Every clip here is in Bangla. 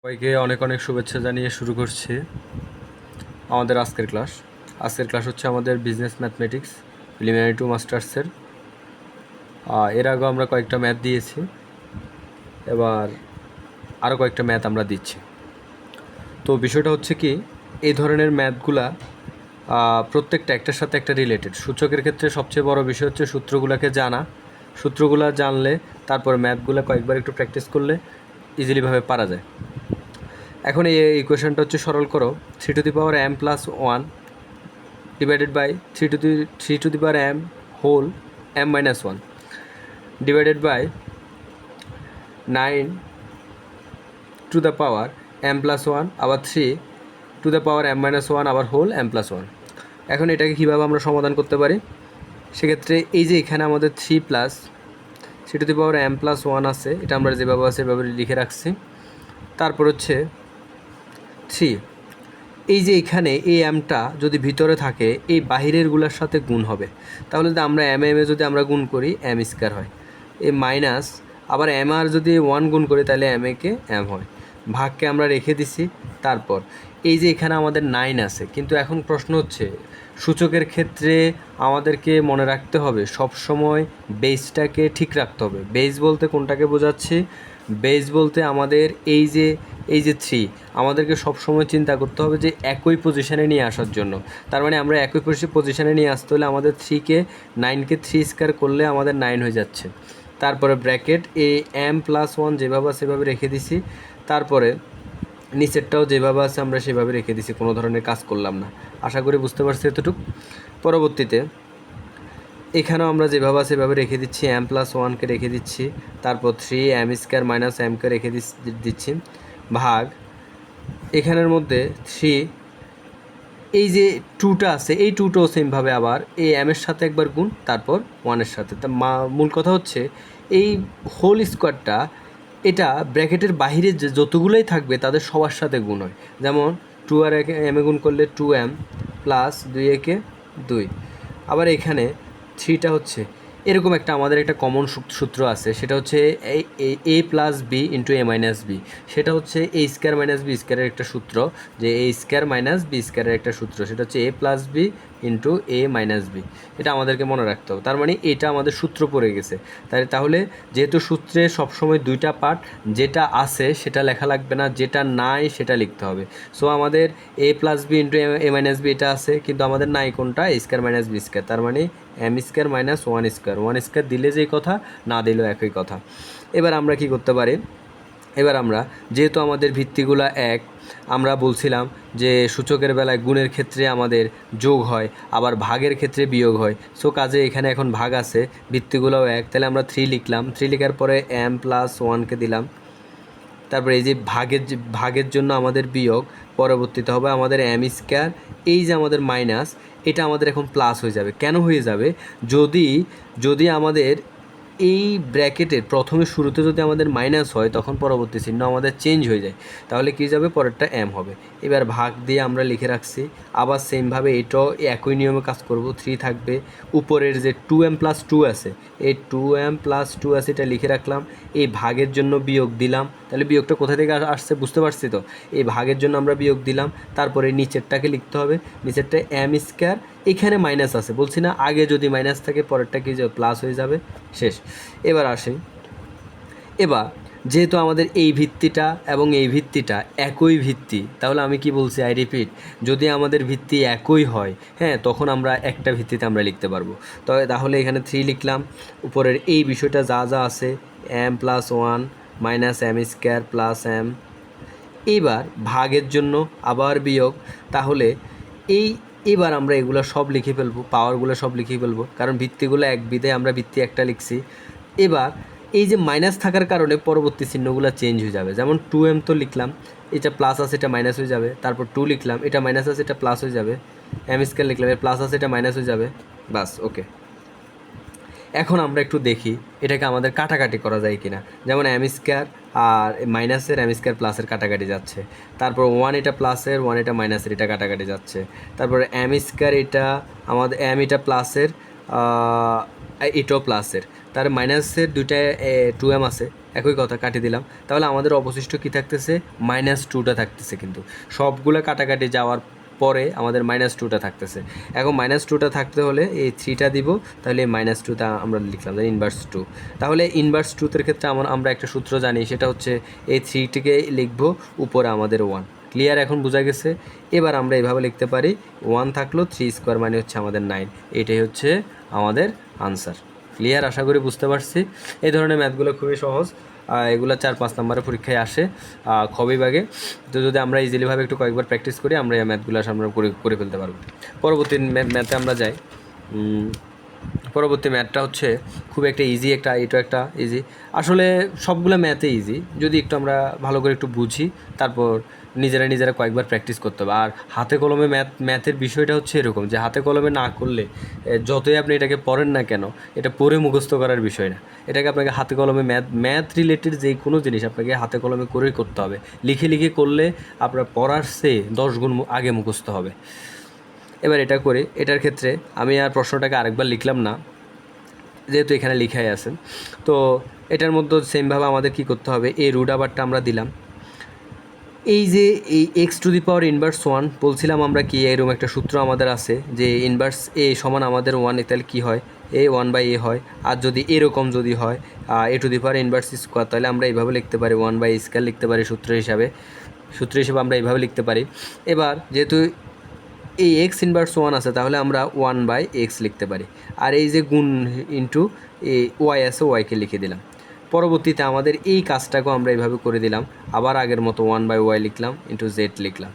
সবাইকে অনেক অনেক শুভেচ্ছা জানিয়ে শুরু করছি আমাদের আজকের ক্লাস। আজকের ক্লাস হচ্ছে আমাদের বিজনেস ম্যাথমেটিক্স প্রিলিমিনারি টু মাস্টার্সের। এর আগেও আমরা কয়েকটা ম্যাথ দিয়েছি, এবার আরও কয়েকটা ম্যাথ আমরা দিচ্ছি। তো বিষয়টা হচ্ছে কি, এই ধরনের ম্যাথগুলা প্রত্যেকটা একটার সাথে একটা রিলেটেড। সূচকের ক্ষেত্রে সবচেয়ে বড় বিষয় হচ্ছে সূত্রগুলোকে জানা। সূত্রগুলো জানলে তারপর ম্যাথগুলো কয়েকবার একটু প্র্যাকটিস করলে ইজিলিভাবে পারা যায়। এখন এই ইকুয়েশনটা হচ্ছে সরল করো, 3m+1 divided by 3m whole m-1 divided by 9m+1 আবার 3m-1 আবার হোল m+1। এখন এটাকে কীভাবে আমরা সমাধান করতে পারি? সেক্ষেত্রে এই যে এখানে আমাদের 3m+1 আছে, এটা আমরা যেভাবে আছে সেভাবে লিখে রাখছি। তারপর হচ্ছে 3, এই যে এখানে এই এমটা যদি ভিতরে থাকে এই বাহিরেরগুলোর সাথে গুণ হবে, তাহলে যদি আমরা এম যদি আমরা গুণ করি এম স্কোয়ার হয়, এই মাইনাস আবার এম আর যদি 1 গুণ করি তাহলে এম একে এম হয়। ভাগকে আমরা রেখে দিছি। তারপর এই যে এখানে আমাদের 9 আছে, কিন্তু এখন প্রশ্ন হচ্ছে সূচকের ক্ষেত্রে আমাদেরকে মনে রাখতে হবে সবসময় বেসটাকে ঠিক রাখতে হবে। বেস বলতে কোনটাকে বোঝাচ্ছি? বেস বলতে আমাদের এই যে 3, আমাদেরকে সবসময় চিন্তা করতে হবে যে একই পজিশানে নিয়ে আসার জন্য। তার মানে আমরা একই পজিশানে নিয়ে আসতে হলে আমাদের 9কে 3 স্কোয়ার করলে আমাদের 9 হয়ে যাচ্ছে। তারপরে ব্র্যাকেট m+1 যেভাবে সেভাবে রেখে দিছি। তারপরে নিচেরটাও যেভাবে আছে আমরা সেভাবে রেখে দিছি, কোনো ধরনের কাজ করলাম না। আশা করি বুঝতে পারছি এতটুকু। পরবর্তীতে এখানেও আমরা যেভাবে সেভাবে রেখে দিচ্ছি, m+1কে রেখে দিচ্ছি। তারপর 3m² - m কে রেখে দিচ্ছি। ভাগ এখানের মধ্যে 3, এই যে 2টা আছে এই 2টাও সেমভাবে আবার এই এমের সাথে একবার গুণ, তারপর 1-এর সাথে। তা মূল কথা হচ্ছে এই হোল স্কোয়ারটা এটা ব্র্যাকেটের বাহিরে যে যতগুলোই থাকবে তাদের সবার সাথে গুণ হয়। যেমন 2 আর এমে গুণ করলে 2m প্লাস 2 একে 2। আবার এখানে 3টা হচ্ছে এরকম একটা আমাদের একটা কমন সূত্র আছে, সেটা হচ্ছে a+b × a-b। সেটা হচ্ছে a² - b² একটা সূত্র, যে a² - b² একটা সূত্র, সেটা হচ্ছে a+b × a-b। এটা আমাদেরকে মনে রাখতে হবে। তার মানে এটা আমাদের সূত্র পড়ে গেছে। তাহলে যেহেতু সূত্রে সবসময় দুইটা পার্ট, যেটা আছে সেটা লেখা লাগবে না, যেটা নাই সেটা লিখতে হবে। সো আমাদের a+b × a-b এটা আছে, কিন্তু আমাদের নাই কোনটা? a² - b²। তার মানে m² - 1² দিলে যেই কথা, না দিলেও একই কথা। এবার আমরা কি করতে পারি? এবার আমরা যেহেতু আমাদের ভিত্তিগুলো এক, আমরা বলছিলাম যে সূচকের বেলায় গুণের ক্ষেত্রে আমাদের যোগ হয়, আবার ভাগের ক্ষেত্রে বিয়োগ হয়। সো কাজে এখানে এখন ভাগ আছে, ভিত্তিগুলোও এক, তাহলে আমরা 3 লিখলাম। 3 লেখার পরে m+1কে দিলাম। তারপরে এই যে ভাগের জন্য আমাদের বিয়োগ, পরবর্তীতে হবে আমাদের m², এই যে আমাদের মাইনাস, এটা আমাদের এখন প্লাস হয়ে যাবে। কেন হয়ে যাবে? যদি আমাদের এই ব্র্যাকেটের প্রথমে শুরুতে যদি আমাদের মাইনাস হয়, তখন পরবর্তী চিহ্ন আমাদের চেঞ্জ হয়ে যায়, তাহলে কী যাবে? পরেরটা এম হবে। এবার ভাগ দিয়ে আমরা লিখে রাখছি। আবার সেমভাবে এটাও একই নিয়মে কাজ করব। 3 থাকবে, উপরের যে 2m+2 আছে, এই 2m+2 আছে এটা লিখে রাখলাম। এই ভাগের জন্য বিয়োগ দিলাম, তাহলে বিয়োগটা কোথা থেকে আসছে বুঝতে পারছি তো? এই ভাগের জন্য আমরা বিয়োগ দিলাম। তারপরে নিচেরটাকে লিখতে হবে, নিচেরটা m², এখানে মাইনাস আছে বলছি না, আগে যদি মাইনাস থাকে পরেরটা কি যাবে? প্লাস হয়ে যাবে। শেষ। এবার আসি, এবার যেহেতু আমাদের এই ভিত্তিটা এবং এই ভিত্তিটা একই ভিত্তি, তাহলে আমি কি বলছি? আই রিপিট, যদি আমাদের ভিত্তি একই হয়, হ্যাঁ, তখন আমরা একটা ভিত্তিতে আমরা লিখতে পারবো। তাহলে এখানে 3 লিখলাম, উপরের এই বিষয়টা যা যা আছে m+1 - m² + m। এবার ভাগের জন্য আবার বিয়োগ, তাহলে এবার আমরা এগুলো সব লিখে ফেলবো, পাওয়ারগুলো সব লিখে ফেলবো, কারণ ভিত্তিগুলো এক বিধে আমরা ভিত্তি একটা লিখছি। এবার এই যে মাইনাস থাকার কারণে পরবর্তী চিহ্নগুলো চেঞ্জ হয়ে যাবে। যেমন 2m তো লিখলাম, এটা প্লাস আছে এটা মাইনাস হয়ে যাবে। তারপর 2 লিখলাম, এটা মাইনাস আছে এটা প্লাস হয়ে যাবে। m² লিখলাম, এটা প্লাস আছে এটা মাইনাস হয়ে যাবে। বাস, ওকে। এখন আমরা একটু দেখি এটাকে আমাদের কাটাকাটি করা যায় কিনা। যেমন m² আর মাইনাসের m² প্লাসের কাটাকাটি যাচ্ছে। তারপর 1 এটা প্লাসের, 1 এটা মাইনাসের, এটা কাটাকাটি যাচ্ছে। তারপর m² এটা আমাদের এটা প্লাসের, এটাও প্লাসের। তার মাইনাসের দুইটায় 2m আছে, একই কথা কাটিয়ে দিলাম, তাহলে আমাদের অবশিষ্ট কী থাকতেছে, -2টা থাকতেছে। কিন্তু সবগুলো কাটাকাটি যাওয়ার পরে আমাদের -2টা থাকতেছে। এখন -2টা থাকতে হলে এই 3টা দিব, তাহলে এই -2টা আমরা লিখলাম ইনভার্স 2। তাহলে ইনভার্স 2-র ক্ষেত্রে আমরা একটা সূত্র জানি, সেটা হচ্ছে এই 3টিকে লিখবো উপরে আমাদের 1। ক্লিয়ার? এখন বোঝা গেছে। এবার আমরা এইভাবে লিখতে পারি 1 থাকলো 3² মানে হচ্ছে আমাদের 9। এটাই হচ্ছে আমাদের আনসার। ক্লিয়ার? আশা করি বুঝতে পারছি। এই ধরনের ম্যাথগুলো খুবই সহজ, এগুলো 4-5 নম্বরের পরীক্ষায় আসে খ বিভাগে। তো যদি আমরা ইজিলিভাবে একটু কয়েকবার প্র্যাকটিস করি, আমরা এই ম্যাথগুলো আমরা করে ফেলতে পারবো। পরবর্তী ম্যাথে আমরা যাই। পরবর্তী ম্যাথটা হচ্ছে খুব একটা ইজি, এটা একটা ইজি। আসলে সবগুলো ম্যাথে ইজি, যদি একটু আমরা ভালো করে একটু বুঝি, তারপর নিজেরা কয়েকবার প্র্যাকটিস করতে হবে। আর হাতে কলমে ম্যাথের বিষয়টা হচ্ছে এরকম যে হাতে কলমে না করলে যতই আপনি এটাকে পড়েন না কেন, এটা পড়ে মুখস্থ করার বিষয় না। এটাকে আপনাকে হাতে কলমে ম্যাথ রিলেটেড যে কোনো জিনিস আপনাকে হাতে কলমে করেই করতে হবে। লিখে করলে আপনার পড়ার চেয়ে 10 গুণ আগে মুখস্থ হবে। এবার এটা করে, এটার ক্ষেত্রে আমি আর প্রশ্নটাকে আরেকবার লিখলাম না, যেহেতু এখানে লিখাই আছে। তো এটার মধ্যে সেমভাবে আমাদের কি করতে হবে, এই রুট আবারটা আমরা দিলাম। এই যে এই x⁴ ইনভার্স 1 বলছিলাম আমরা কি, এরকম একটা সূত্র আমাদের আছে যে ইনভার্স a সমান আমাদের 1, তাহলে কী হয়, a 1/a হয়। আর যদি এরকম যদি হয় a⁴ ইনভার্স স্কোয়ার, তাহলে আমরা এইভাবে লিখতে পারি 1/a² লিখতে পারি সূত্র হিসাবে আমরা এইভাবে লিখতে পারি। এবার যেহেতু এই x ইনভার্স 1 আছে, তাহলে আমরা 1/x লিখতে পারি। আর এই যে গুণ ইন্টু y আছে, ওয়াইকে লিখে দিলাম। পরবর্তীতে আমাদের এই কাজটাকেও আমরা এইভাবে করে দিলাম, আবার আগের মতো 1/y লিখলাম ইন্টু z লিখলাম।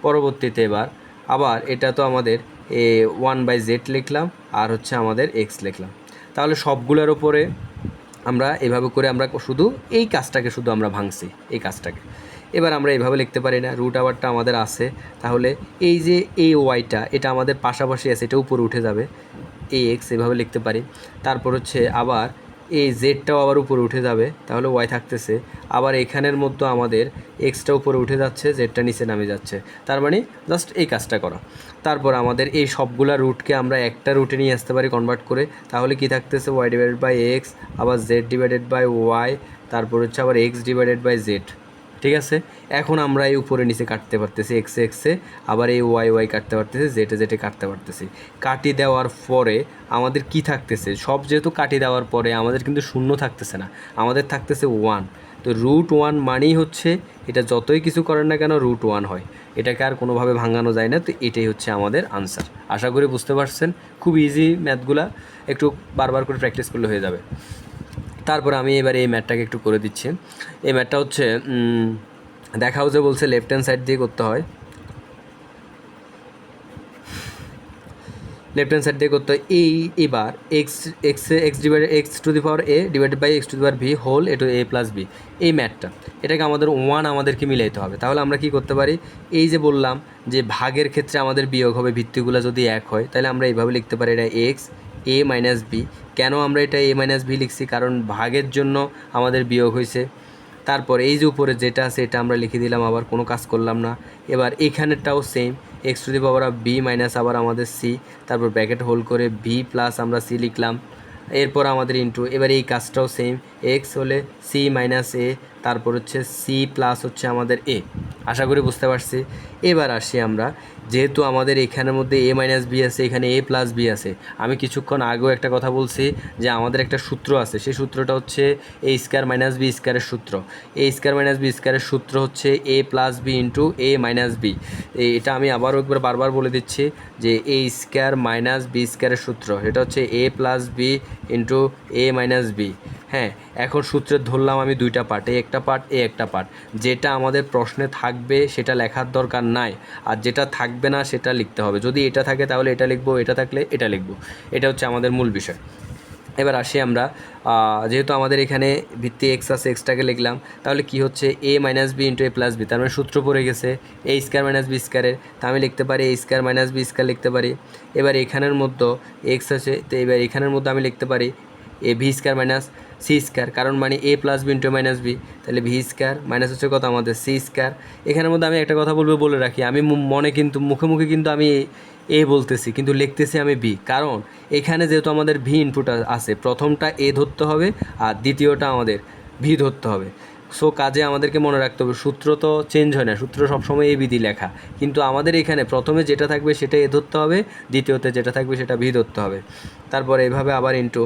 পরবর্তীতে এবার আবার এটা তো আমাদের 1/z লিখলাম, আর হচ্ছে আমাদের x লিখলাম। তাহলে সবগুলোর ওপরে আমরা এভাবে করে আমরা শুধু এই কাজটাকে শুধু আমরা ভাঙছি, এই কাজটাকে। এবার আমরা এইভাবে লিখতে পারি না, রুট আবারটা আমাদের আছে, তাহলে এই যে এই ওয়াইটা এটা আমাদের পাশাপাশি আছে, এটা উপরে উঠে যাবে, এই এক্স এভাবে লিখতে পারি। তারপর হচ্ছে আবার এই জেডটাও আবার উপরে উঠে যাবে, তাহলে ওয়াই থাকতেছে। আবার এখানের মধ্যে আমাদের এক্সটা উপরে উঠে যাচ্ছে, জেডটা নিচে নামে যাচ্ছে, তার মানে জাস্ট এই কাজটা করা। তারপর আমাদের এই সবগুলা রুটকে আমরা একটা রুটে নিয়ে আসতে পারি কনভার্ট করে, তাহলে কি থাকতেছে y/x, আবার z/y, তারপর হচ্ছে আবার x/z। ঠিক আছে? এখন আমরা এই উপরে নিচে কাটতে পারতেছি, এক্সে আবার এই ওয়াই কাটতে পারতেছি, জেটে কাটতে পারতেছি। কাটি দেওয়ার পরে আমাদের কি থাকতেছে, সব যেহেতু কাটি দেওয়ার পরে আমাদের কিন্তু শূন্য থাকতেছে না, আমাদের থাকতেছে 1। তো √1 মানেই হচ্ছে এটা যতই কিছু করেন না কেন √1 হয়, এটাকে আর কোনোভাবে ভাঙানো যায় না। তো এটাই হচ্ছে আমাদের আনসার। আশা করি বুঝতে পারছেন। খুব ইজি ম্যাথগুলা, একটু বারবার করে প্র্যাকটিস করলে হয়ে যাবে। তারপর আমি এবার এই ম্যাথটাকে একটু করে দিচ্ছি। এই ম্যাথটা হচ্ছে দেখাও যে বলছে লেফট হ্যান্ড সাইড দিয়ে করতে হয়, লেফট হ্যান্ড সাইড দিয়ে করতে হয়। এবার x⁴a divided by x⁴b whole a+b, এই ম্যাথটা, এটাকে আমাদের 1 আমাদেরকে মিলাইতে হবে। তাহলে আমরা কি করতে পারি, এই যে বললাম যে ভাগের ক্ষেত্রে আমাদের বিয়োগ হবে, ভিত্তিগুলো যদি এক হয়, তাহলে আমরা এইভাবে লিখতে পারি এটা a-b। কেন আমরা এটা a-b লিখছি, কারণ ভাগের জন্য আমাদের বিয়োগ হয়েছে। তারপর এই যে উপরে যেটা আছে এটা আমরা লিখে দিলাম, আবার কোনো কাজ করলাম না। এবার এখানেরটাও সেম, x⁴b মাইনাস আবার আমাদের c, তারপর ব্র্যাকেট হোল করে b প্লাস আমরা c লিখলাম, এরপর আমাদের ইন্টু। এবার এই কাজটাও সেম, x হলে c মাইনাস a, তারপর হচ্ছে c প্লাস হচ্ছে আমাদের a। আশা করি বুঝতে পারছি। এবার আসি আমরা, যেহেতু আমাদের এখানের মধ্যে a-b আছে, এখানে a+b আছে, আমি কিছুক্ষণ আগেও একটা কথা বলছি যে আমাদের একটা সূত্র আছে, সেই সূত্রটা হচ্ছে a² - b² সূত্র। a² - b² সূত্র হচ্ছে a+b ইন্টু a-b। এটা আমি আবারও একবার বারবার বলে দিচ্ছি যে a² - b² সূত্র, এটা হচ্ছে a+b ইন্টু a-b। হ্যাঁ, এখন সূত্রের ধরলাম আমি দুইটা পার্ট, একটা পার্ট একটা পার্ট। যেটা আমাদের প্রশ্নে থাকবে সেটা লেখার দরকার নাই, আর যেটা থাকবে না সেটা লিখতে হবে। যদি এটা থাকে তাহলে এটা লিখবো, এটা থাকলে এটা লিখবো। এটা হচ্ছে আমাদের মূল বিষয়। এবার আসি আমরা, যেহেতু আমাদের এখানে ভিত্তি এক্স আছে, এক্সটাকে লিখলাম, তাহলে কি হচ্ছে a-b ইন্টু a+b, তার মানে সূত্র পড়ে গেছে a² - b²। তা আমি লিখতে পারি a² - b² লিখতে পারি। এবার এখানের মধ্যে এক্স আছে, তো এবার এখানের মধ্যে আমি লিখতে পারি v² - c², কারণ মানে a+b ইন্টু -b, তাহলে v² মাইনাস হচ্ছে কত আমাদের c²। এখানের মধ্যে আমি একটা কথা বলে রাখি, আমি মনে কিন্তু মুখে কিন্তু আমি এ বলতেছি, কিন্তু লিখতেছি আমি বি, কারণ এখানে যেহেতু আমাদের ভি ইনপুট আছে, প্রথমটা এ ধরতে হবে আর দ্বিতীয়টা আমাদের ভি ধরতে হবে। সো কাজে আমাদেরকে মনে রাখতে হবে সূত্র তো চেঞ্জ হয় না, সূত্র সবসময় এ বিধি লেখা, কিন্তু আমাদের এখানে প্রথমে যেটা থাকবে সেটা এ ধরতে হবে, দ্বিতীয়তে যেটা থাকবে সেটা ভি ধরতে হবে। তারপরে এভাবে আবার ইন্টু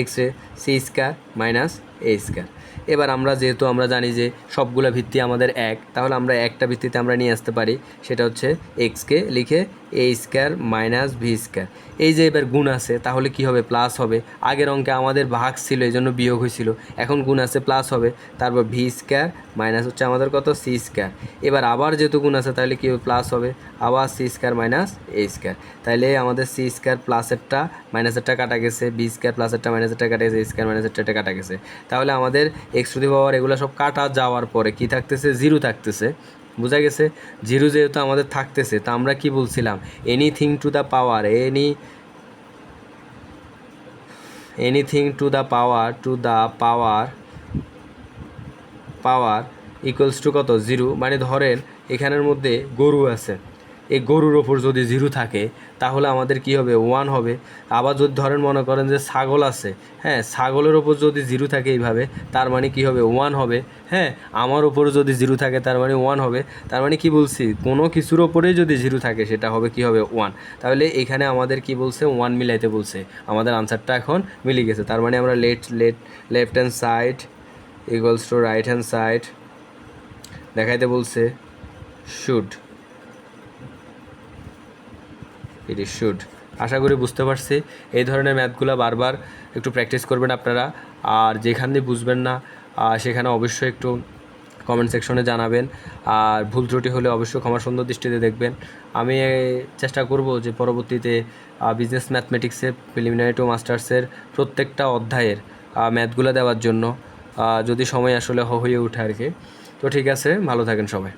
এক্সে সি স্কয়ার মাইনাস এ স্কয়ার। এবার আমরা যেহেতু আমরা জানি যে সবগুলো ভিত্তি আমাদের এক, তাহলে আমরা একটা ভিত্তিতে আমরা নিয়ে আসতে পারি, সেটা হচ্ছে এক্সকে লিখে এ স্কয়ার মাইনাস ভি স্কয়ার। এই যে এবার গুণ আছে তাহলে কি হবে, প্লাস হবে। আগের অঙ্কে আমাদের ভাগ ছিল এই জন্য বিয়োগ হয়েছিল, এখন গুণ আছে প্লাস হবে। তারপর ভি স্কয়ার মাইনাস হচ্ছে আমাদের কত সি স্কয়ার। এবার আবার যেহেতু গুণ আছে তাহলে কী হবে, প্লাস হবে, আবার সি স্কয়ার মাইনাস এ স্কয়ার। তাহলে আমাদের সি স্কয়ার প্লাসেরটা মাইনাসেরটা কাটা গেছে, বি স্কয়ার প্লাসেরটা মাইনাসেরটা কাটা গেছে, স্কয়ার মাইনাসেরটা কাটা গেছে। তাহলে আমাদের এক্স টু দি পাওয়ার এগুলো সব কাটা যাওয়ার পরে কি থাকতেছে, জিরো থাকতেছে। বোঝা গেছে? জিরো যেহেতু আমাদের থাকতেছে, তা আমরা কি বলছিলাম, anything to the power anything to the power equals to কত, জিরো। মানে ধরেন এখানের মধ্যে গরু আছে, এই গরুর ওপর যদি জিরো থাকে তাহলে আমাদের কি হবে, ওয়ান হবে। আবার যদি ধরেন মনে করেন যে ছাগল আছে, হ্যাঁ, ছাগলের ওপর যদি জিরো থাকে এইভাবে, তার মানে কি হবে, ওয়ান হবে। হ্যাঁ, আমার ওপরে যদি জিরো থাকে তার মানে ওয়ান হবে। তার মানে কি বলছি, কোনো কিছুর ওপরেই যদি জিরো থাকে সেটা হবে কি হবে, ওয়ান। তাহলে এখানে আমাদের কি বলছে, ওয়ান মিলাইতে বলছে। আমাদের আনসারটা এখন মিলে গেছে। তার মানে আমরা left hand side equals to right hand side দেখাইতে বলছে শুড, ইট ইজ শুড। আশা করি বুঝতে পারছি। এই ধরনের ম্যাথগুলো বারবার একটু প্র্যাকটিস করবেন আপনারা, আর যেখানে বুঝবেন না সেখানে অবশ্যই একটু কমেন্ট সেকশনে জানাবেন, আর ভুল ত্রুটি হলে অবশ্যই ক্ষমা সুন্দর দৃষ্টিতে দেখবেন। আমি চেষ্টা করব যে পরবর্তীতে বিজনেস ম্যাথমেটিক্সের প্রিলিমিনারি টু মাস্টার্সের প্রত্যেকটা অধ্যায়ের ম্যাথগুলো দেওয়ার জন্য, যদি সময় আসলে হয়ে ওঠে আর কি। তো ঠিক আছে, ভালো থাকেন সবাই।